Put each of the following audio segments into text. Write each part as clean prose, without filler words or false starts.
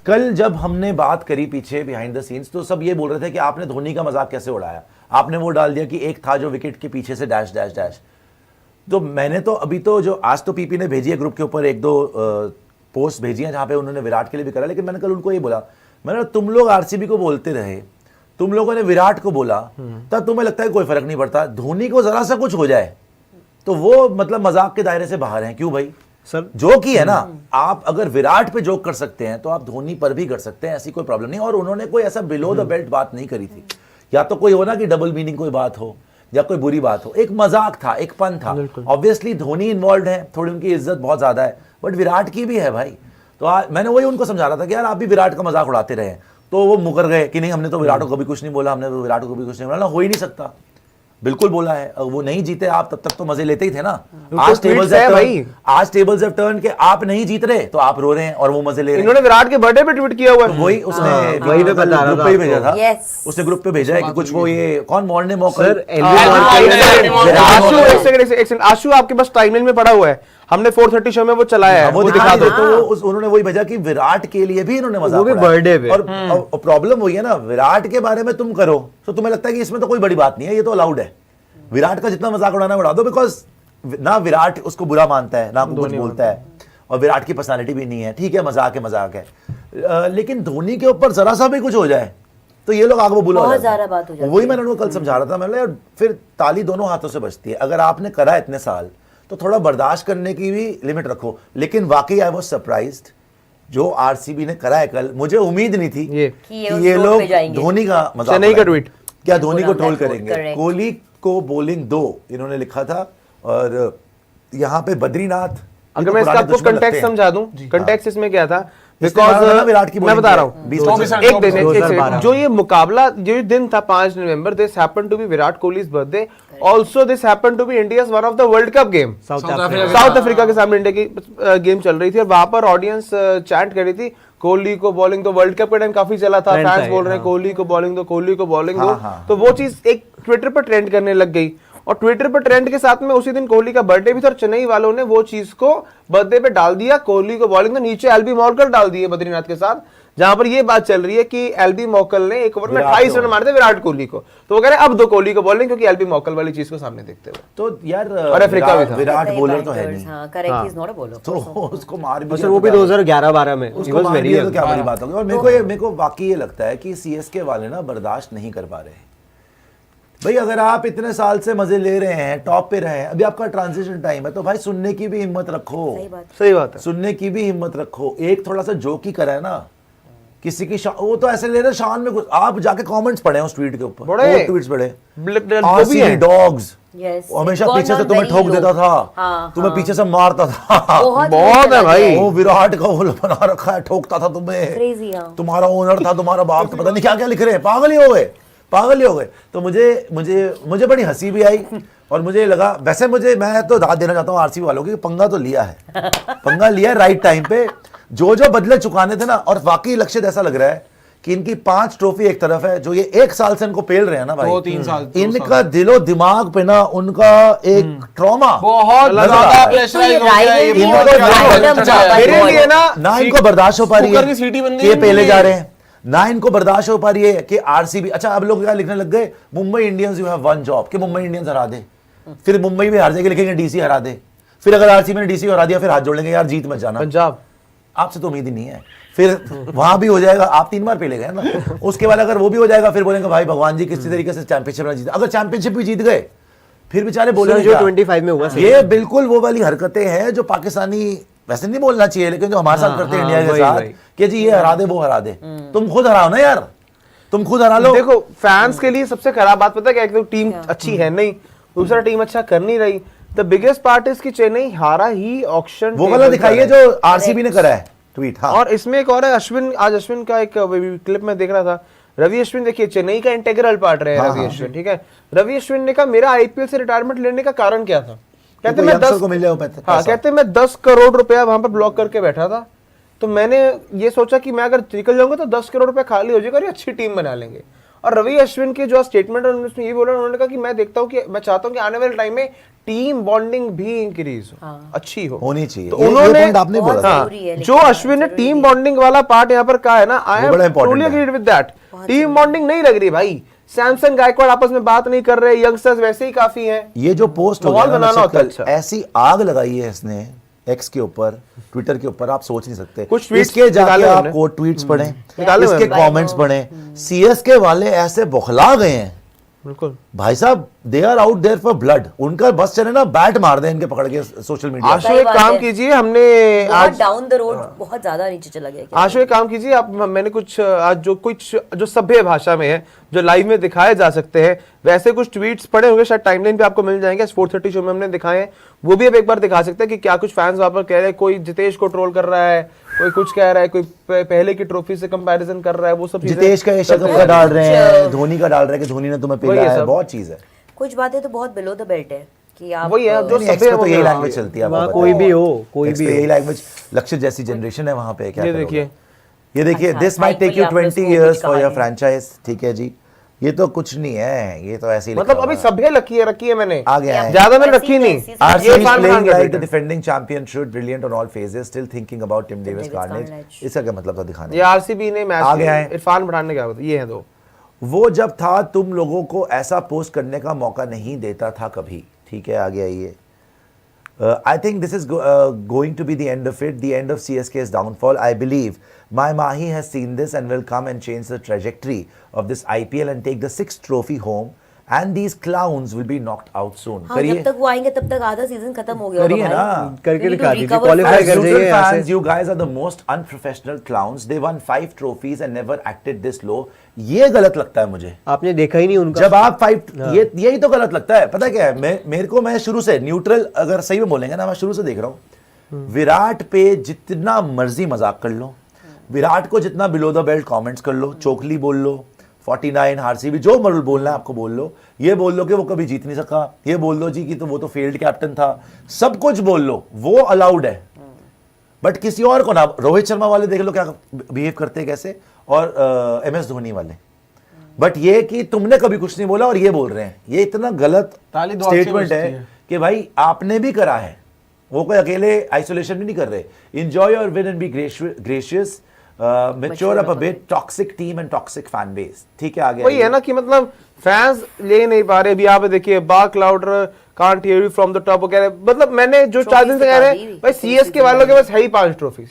कल जब हमने बात करी पीछे बिहाइंड द सीन्स तो सब ये बोल रहे थे कि आपने धोनी का मजाक कैसे उड़ाया, आपने वो डाल दिया कि एक था जो विकेट के पीछे से डैश डैश डैश। तो मैंने तो अभी तो जो आज तो पीपी ने भेजी है ग्रुप के ऊपर एक दो पोस्ट भेजी है जहां पे उन्होंने विराट के लिए भी करा, लेकिन मैंने कल उनको ये बोला, मैंने तुम लोग आरसीबी को बोलते रहे, तुम लोगों ने विराट को बोला, तब तुम्हें लगता है कोई फर्क नहीं पड़ता, धोनी को जरा सा कुछ हो जाए तो वो मतलब मजाक के दायरे से बाहर हैं। क्यों भाई सर जोक ही है ना, आप अगर विराट पे जोक कर सकते हैं तो आप धोनी पर भी कर सकते हैं, ऐसी कोई प्रॉब्लम नहीं। और उन्होंने कोई ऐसा बिलो द बेल्ट बात नहीं करी थी, या तो कोई हो ना कि डबल मीनिंग कोई बात हो या कोई बुरी बात हो, एक मजाक था, एक फन था। ऑब्वियसली धोनी इन्वॉल्व है, थोड़ी उनकी इज्जत बहुत ज्यादा है, बट विराट की भी है भाई। तो मैंने वही उनको समझा रहा था कि यार आप भी विराट का मजाक उड़ाते रहे, तो वो मुकर गए कि नहीं हमने तो विराट को कभी कुछ नहीं बोला, हमने तो विराट को कभी कुछ नहीं बोला। हो ही नहीं सकता, बिल्कुल बोला है। वो नहीं जीते आप तब तक तो मजे लेते ही थे ना। आज टेबल्स है भाई, आज टेबल्स हैव टर्न के आप नहीं जीत रहे तो आप रो रहे हैं और वो मजे ले रहे हैं। इन्होंने विराट के बर्थडे पे ट्वीट किया हुआ है, वही उसने वही पे बता रहा ग्रुप पे ही भेजा था, उसने ग्रुप पे भेजा है कि कुछ वो ये कौन मॉर्ने मॉकल आशु आपके पास टाइमलाइन में पड़ा हुआ है, हमने 4:30 शो में वो चलाया है, वो दिखा दो। तो उन्होंने वही भेजा कि विराट के लिए भी इन्होंने मजाक उड़ाया बर्थडे पे। और प्रॉब्लम वही है ना, विराट के बारे में तुम करो तो तुम्हें लगता है कि इसमें तो कोई बड़ी बात नहीं है, ये तो अलाउड है। विराट का जितना मजाक उड़ाना उड़ा दो, बिकॉज ना विराट उसको बुरा मानता है ना कुछ बोलता है, और विराट की पर्सनालिटी भी नहीं है, ठीक है मजाक है मजाक है। लेकिन धोनी के ऊपर जरा सा भी कुछ हो जाए तो ये लोग आगे वो बुला हो जाते हैं। वही मैंने उनको कल समझा रहा था, मैंने फिर ताली दोनों हाथों से बजती है। अगर आपने करा इतने साल तो थोड़ा बर्दाश्त करने की भी लिमिट रखो। लेकिन वाकई आई वाज सरप्राइज्ड जो आरसीबी ने करा है कल, मुझे उम्मीद नहीं थी कि ये लोग धोनी का मजाक, चेन्नई का ट्वीट क्या धोनी को ट्रोल करेंगे। कोहली को बॉलिंग दो इन्होंने लिखा था, और यहाँ पे बद्रीनाथ, अगर मैं इसका आपको कंटेक्स्ट समझा दूं, कंटेक्स्ट इसमें क्या था, बिकॉज़ विराट की मैं बता रहा हूं एक दिन जो ये मुकाबला जो दिन था 5 November, this happened to be Virat Kohli's birthday, also this happened to be India's one of the world cup game. South Africa के सामने इंडिया की गेम चल रही थी और वहां पर ऑडियंस चैंट कर रही थी कोहली को बॉलिंग दो। वर्ल्ड कप के टाइम काफी चला था, फैंस बोल रहे हैं कोहली को बॉलिंग दो, कोहली को बॉलिंग दो। तो वो चीज एक ट्विटर पर ट्रेंड करने लग गई, और ट्विटर पर ट्रेंड के साथ में उसी दिन कोहली का बर्थडे भी था, और चेन्नई वालों ने वो चीज को बर्थडे पे डाल दिया, कोहली को बॉलिंग, तो नीचे एलबी मॉकल डाल दिए बद्रीनाथ के साथ, जहां पर ये बात चल रही है कि एलबी मॉकल ने एक ओवर में 28 रन मारे थे विराट कोहली को, तो वो कह रहे हैं अब दो कोहली को बॉलिंग, क्योंकि एलबी मॉकल वाली चीज को सामने देखते हुए। तो यार और अफ्रीका भी था, विराट बॉलर तो है नहीं, correct, he is not a bowler, तो उसको मार भी, वो भी 2011-12 में उसको मार भी तो क्या बड़ी बात होगी। और मेरे को वाकई ये लगता है कि सीएसके वाले ना बर्दाश्त नहीं कर पा रहे भाई। अगर आप इतने साल से मजे ले रहे हैं, टॉप पे रहे हैं, अभी आपका ट्रांजिशन टाइम है, तो भाई सुनने की भी हिम्मत रखो। सही बात है, सुनने की भी हिम्मत रखो। एक थोड़ा सा जोक ही करा है ना किसी की, वो तो ऐसे ले रहे शान में कुछ। आप जाके कमेंट्स पढ़े उस ट्वीट के ऊपर, वो ट्वीट्स पढ़े, आरसीबी डॉग्स हमेशा पीछे से तुम्हें ठोक देता था, तुम्हें पीछे से मारता था, बहुत है भाई। वो विराट का वो बना रखा है, ठोकता था तुम्हें, तुम्हारा ओनर था, तुम्हारा बाप था, पता नहीं क्या क्या लिख रहे हैं, पागल ही हो गए, पागल ही हो गए। तो मुझे बड़ी हंसी भी आई, और मुझे लगा, वैसे मैं तो दाद देना चाहता हूँ आरसीबी वालों की, पंगा तो लिया है, पंगा लिया राइट टाइम पे, जो बदले चुकाने थे ना। और वाकई लक्ष्य ऐसा लग रहा है कि इनकी 5 ट्रॉफी एक तरफ है, जो ये 1 साल से इनको पेल रहे हैं ना भाई, 2-3 साल, इनका दिलो दिमाग पे ना उनका एक ट्रॉमा बहुत ज्यादा प्रेशराइज हो गया है ना, इनको बर्दाश्त हो पा रही है कि ये पहले जा रहे हैं, ना इनको बर्दाश्त हो पा रही है कि आरसीबी। अच्छा अब लोग क्या लिखने लग गए, Mumbai Indians you have one job, कि मुंबई इंडियंस हरा दे, फिर मुंबई भी हार जाएगी, लिखेंगे डीसी हरा दे, फिर अगर आरसीबी ने डीसी हरा दिया फिर हाथ जोड़ लेंगे यार जीत मत जाना पंजाब, आपसे तो उम्मीद ही नहीं है। फिर वहां भी हो जाएगा, आप 3 बार पहले गए ना, उसके बाद अगर वो भी हो जाएगा फिर बोलेंगे भाई भगवान जी किसी तरीके से चैंपियनशिप ना जीते। अगर चैंपियनशिप भी जीत गए फिर बेचारे बोलेंगे जो 25 में हुआ, ये बिल्कुल वो वाली हरकतें हैं जो पाकिस्तानी, वैसे नहीं बोलना चाहिए लेकिन जो हमारे साथ करते हैं इंडिया के साथ, कि जी ये हरा दे वो हरा दे, तुम खुद हराओ ना यार, तुम खुद हरा लो। देखो फैंस के लिए सबसे खराब बात पता है क्या, एक तो टीम अच्छी है नहीं, दूसरा टीम अच्छा कर नहीं रही। द बिगेस्ट पार्ट इज कि चेन्नई हारा ही ऑक्शन, वो वाला दिखाइए जो आरसीबी ने करा है ट्वीट। हाँ। और इसमें एक और है, आज अश्विन का एक क्लिप में देख रहा था, रवि अश्विन देखिए चेन्नई का इंटीग्रल पार्ट रहे रवि अश्विन, ठीक है। रवि अश्विन ने कहा मेरा आईपीएल से रिटायरमेंट लेने का कारण क्या था, कहते मैं 10 करोड़ रुपया वहां पर ब्लॉक करके बैठा था, तो मैंने ये सोचा कि मैं अगर निकल जाऊंगा तो 10 करोड़ रुपया खाली हो जाएगा और अच्छी टीम बना लेंगे। और रवि अश्विन के जो स्टेटमेंट है उन्होंने ये बोला, उन्होंने कहा कि मैं देखता हूँ कि मैं चाहता हूँ कि आने वाले टाइम में टीम बॉन्डिंग भी इंक्रीज हो, अच्छी हो, होनी चाहिए। तो ये उन्होंने point आपने बोला था। जो अश्विन ने टीम बॉन्डिंग वाला पार्ट यहाँ पर कहा है ना, I am totally agreed with that. Team bonding नहीं लग रही भाई, सैमसंग गायकवाड़ आपस में बात नहीं कर रहे, यंगस्टर्स वैसे ही काफी हैं। ये जो पोस्ट हो माहौल गया ना बनाना होता है, कल, अच्छा। ऐसी आग लगाई है इसने एक्स के ऊपर, ट्विटर के ऊपर, आप सोच नहीं सकते। कुछ tweets इसके जाके निकाले आप हमने। कोट ट्वीट्स पढ़ें, निकाले इसके हमने। कमेंट्स पढ़ें, सीएसके वाले ऐसे बौखला गए हैं बिल्कुल, भाई साहब, they are out there for blood. उनका बस चले ना, बैट मार दें इनके पकड़ के सोशल मीडिया। आशु एक काम कीजिए, हमने आज डाउन द रोड बहुत ज्यादा नीचे चला गया क्या? आशु एक काम कीजिए आप, मैंने कुछ आज जो सभ्य भाषा में है, जो लाइव में दिखाए जा सकते हैं, वैसे कुछ ट्वीट्स पड़े होंगे, शायद टाइमलाइन पे आपको मिल जाएंगे। 4:30 शो में हमने दिखाए हैं, वो भी अब एक बार दिखा सकते हैं कि क्या कुछ फैंस वहां पर कह रहे हैं। कोई जितेश को ट्रोल कर रहा है, कोई कुछ कह रहा है, कोई पहले की ट्रॉफी से कंपैरिजन कर रहा है, वो सब चीजें जितेश का एशिया कप का डाल रहे हैं, धोनी का डाल रहे हैं कि धोनी ने तुम्हें वही पिला है है, सब। बहुत चीज है। कुछ बातें तो बहुत बिलो द बेल्ट है कि आप वही है, जो नहीं, एक्स सभ्य पे तो है यही वो लैंग्वेज चलती है, आपको वहाँ पता कोई है। भी हो, कोई एक्स भी पे हो। यही लैंग्वेज, लक्षित जैसी जनरेशन है वहां पे, क्या ये करोगे? देखिए, ये देखिए, अच्छा, this might take you thankfully आपने 20 उसको years कुछ फॉर कहा योर नहीं। फ्रेंचाइज, ठीक है जी। ये तो कुछ नहीं है, ये तो ऐसे ही मतलब अभी सभ्य रखी है मैंने, आ गया है। ज्यादा मैंने ऐसी- रखी नहीं। ऐसी- RCB ये is इरफान playing खान का like the ट्वीट है। defending champion should, brilliant on all phases, still thinking about Tim Davis Davis carnage। carnage। इसका क्या मतलब था दिखाने ये आरसीबी ने मैच आ गया है। इरफान पठान ने क्या बताया, ये है दो। वो जब था तुम लोगों को ऐसा पोस्ट करने का मौका नहीं देता था कभी, ठीक है, आ गया ये। I think this is going to be the end of it, the end of CSK's downfall. I believe my Mahi has seen this and will come and change the trajectory of this IPL and take the 6th trophy home. And these clowns will be knocked out soon. हाँ, जब तक वो आएंगे तब तक आधा season खत्म हो गया करिए होगा ना। भाई। करके We need to दिखा दीजिए, recover qualify fast. कर As जाइए neutral ऐसे। fans, you guys are the most unprofessional clowns. They won 5 trophies and never acted this low. ये गलत लगता है मुझे। आपने देखा ही नहीं उनका। जब आप 5 यही तो गलत लगता है। पता है क्या है, मैं शुरू से न्यूट्रल, अगर सही में बोलेंगे ना, मैं शुरू से देख रहा हूँ, विराट पे जितना मर्जी मजाक कर लो, विराट को जितना बिलो द बेल्ट कमेंट्स कर लो, चोखली बोल लो, 49 आरसीबी जो मर्ल बोलना है आपको बोल लो, ये बोल लो कि वो कभी जीत नहीं सका, ये बोल लो जी कि तो वो तो फेल्ड कैप्टन था, सब कुछ बोल लो, वो अलाउड है। बट किसी और को ना, रोहित शर्मा वाले देख लो क्या बिहेव करते हैं कैसे, और MS धोनी वाले। बट ये कि तुमने कभी कुछ नहीं बोला और ये बोल रहे हैं, ये इतना गलत ताली दो अच्छी स्टेटमेंट बजती है है। कि भाई आपने भी करा है, वो कोई अकेले आइसोलेशन भी नहीं कर रहे। Enjoy your win and be gracious, mature up a bit, toxic team and toxic fan base, ठीक है, आगे वही है ना कि मतलब फैंस ले नहीं पा रहे। अभी यहाँ पे देखिए, बाक louder can't hear you from the top, वो कह रहे, मतलब मैंने जो 4 दिन से कह रहे हैं भाई, सीएसके वालों के पास है ही 5 ट्रॉफीज,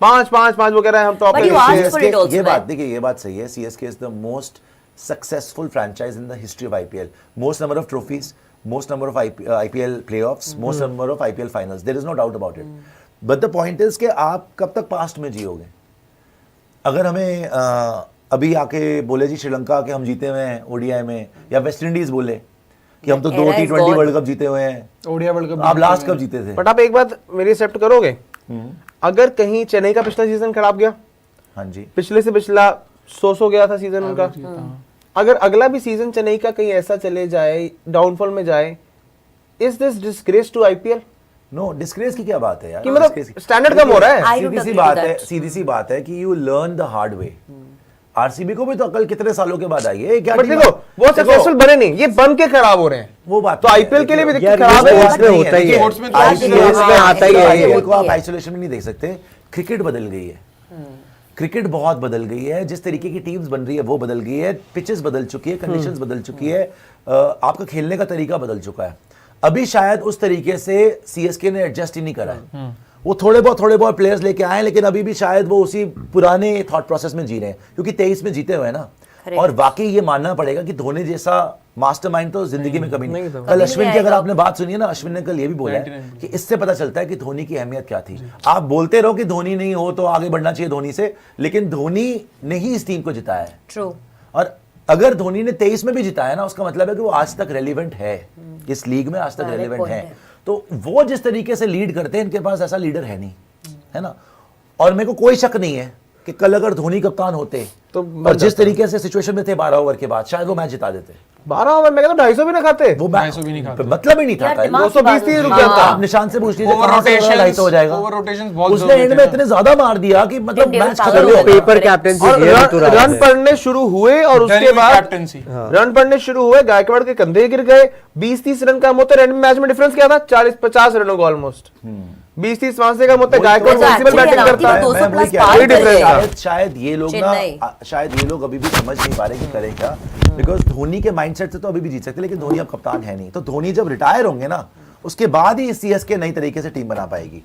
5 वो कह रहे हैं हम टॉप But पे you asked हैं। for it also, ये man. बात देखिए, ये बात सही है, CSK is the most successful franchise in the history of IPL, most number of trophies, most number of IPL playoffs, most number of IPL finals, there is no doubt about it. But the point is कि आप कब तक past में जियोगे? अगर हमें अभी आके बोले जी श्रीलंका के हम जीते हुए हैं ODI में, या वेस्ट इंडीज बोले कि हम तो 2 Era is T20 gone. World cup जीते हुए हैं, ओडिया वर्ल्ड कप आप लास्ट कब जीते थे? बट आप एक बात मेरी एक्सेप्ट करोगे, अगर कहीं चेन्नई का पिछला सीजन खराब गया, हाँ जी, पिछले से पिछला 100 गया था सीजन उनका, अगर अगला भी सीजन चेन्नई का कहीं ऐसा चले जाए, डाउनफॉल में जाए, is this disgrace to IPL? No disgrace की क्या बात है यार, कि मतलब disgrace की- स्टैंडर्ड कम हो रहा है। I don't agree to that. सीधी सी बात है कि you learn the hard way. RCB को भी तो अकल कितने सालों के बाद आई है, क्या बट टीम देखो, है? वो सक्सेसफुल बने नहीं, ये बन के खराब हो रहे हैं। वो बात तो नहीं है, आईपीएल के लिए भी देखिए, दिक्कत यार, खराब ये है। स्पोर्ट्स में होता ही है। स्पोर्ट्स में तो IPL में आता ही है ये। IPL को आप आइसोलेशन में नहीं देख सकते। क्रिकेट बदल गई है, क्रिकेट बहुत बदल गई है, जिस तरीके की टीम्स बन रही है वो बदल गई है, पिचेस बदल चुकी है, कंडीशंस बदल चुकी है, आपका खेलने का तरीका बदल चुका है। अभी शायद उस तरीके से सीएसके ने एडजस्ट ही नहीं करा है। वो थोड़े बहुत प्लेयर्स लेके आए हैं, लेकिन अभी भी शायद वो उसी पुराने थॉट प्रोसेस में जी रहे हैं, क्योंकि 23 में जीते हुए हैं ना। और वाकई ये मानना पड़ेगा कि धोनी जैसा मास्टरमाइंड तो जिंदगी में कभी नहीं। कल अश्विन की अगर आपने बात सुनी है ना, अश्विन ने कल ये भी बोला है कि इससे पता चलता है कि धोनी की अहमियत क्या थी। आप बोलते रहो कि धोनी नहीं हो तो आगे बढ़ना चाहिए धोनी से, लेकिन धोनी ने ही इस टीम को जिताया है। True. और अगर धोनी ने 23 में भी जिताया ना, उसका मतलब है कि वो आज तक रेलिवेंट है, इस लीग में आज तक Valid रेलिवेंट point है। है। तो वो जिस तरीके से लीड करते हैं, इनके पास ऐसा लीडर है नहीं, है ना। और मेरे को कोई शक नहीं है कि कल अगर धोनी कप्तान होते तो और जिस तरीके से सिचुएशन में थे 12 ओवर के बाद, शायद वो मैच जिता देते। 12 ओवर में तो 250 भी ना खाते। वो 250 भी नहीं खाते। मतलब ही नहीं था यार, कल। दिमाग 220 रुक हाँ। जाता। आप निशान से पूछ लीजिए Over कहाँ से rotations- 250 हो जाएगा। over rotations बहुत उसने जरूरी एंड थे में ना। इतने ज्यादा मार दिया कि मतलब डेविड मैच पावर खत्म हो हो गया। गया। पेपर कैप्टनसी और ये ऋतुराज रन है। पड़ने शुरू हुए और उसके Then बाद captaincy। रन पड़ने शुरू हुए, गायकवाड़ के कंधे गिर गए, 20-30 रन का होता है। मैच में डिफरेंस क्या था? 40-50 रनों का ऑलमोस्ट। 20-30 वहां से का होता है। गायकवाड़ वैसे पॉसिबल अच्छे बैटिंग खेला, करता है। तो 200 मैं वही प्लस कह रहा पार हूँ, कर गए। शायद ये लोग चेन्नई। ना शायद ये लोग अभी भी समझ नहीं पा रहे कि करें क्या, बिकॉज धोनी के माइंडसेट से तो अभी भी जीत सकते, लेकिन धोनी अब कप्तान है नहीं, तो धोनी जब रिटायर होंगे ना उसके बाद ही सीएसके नई तरीके से टीम बना पाएगी।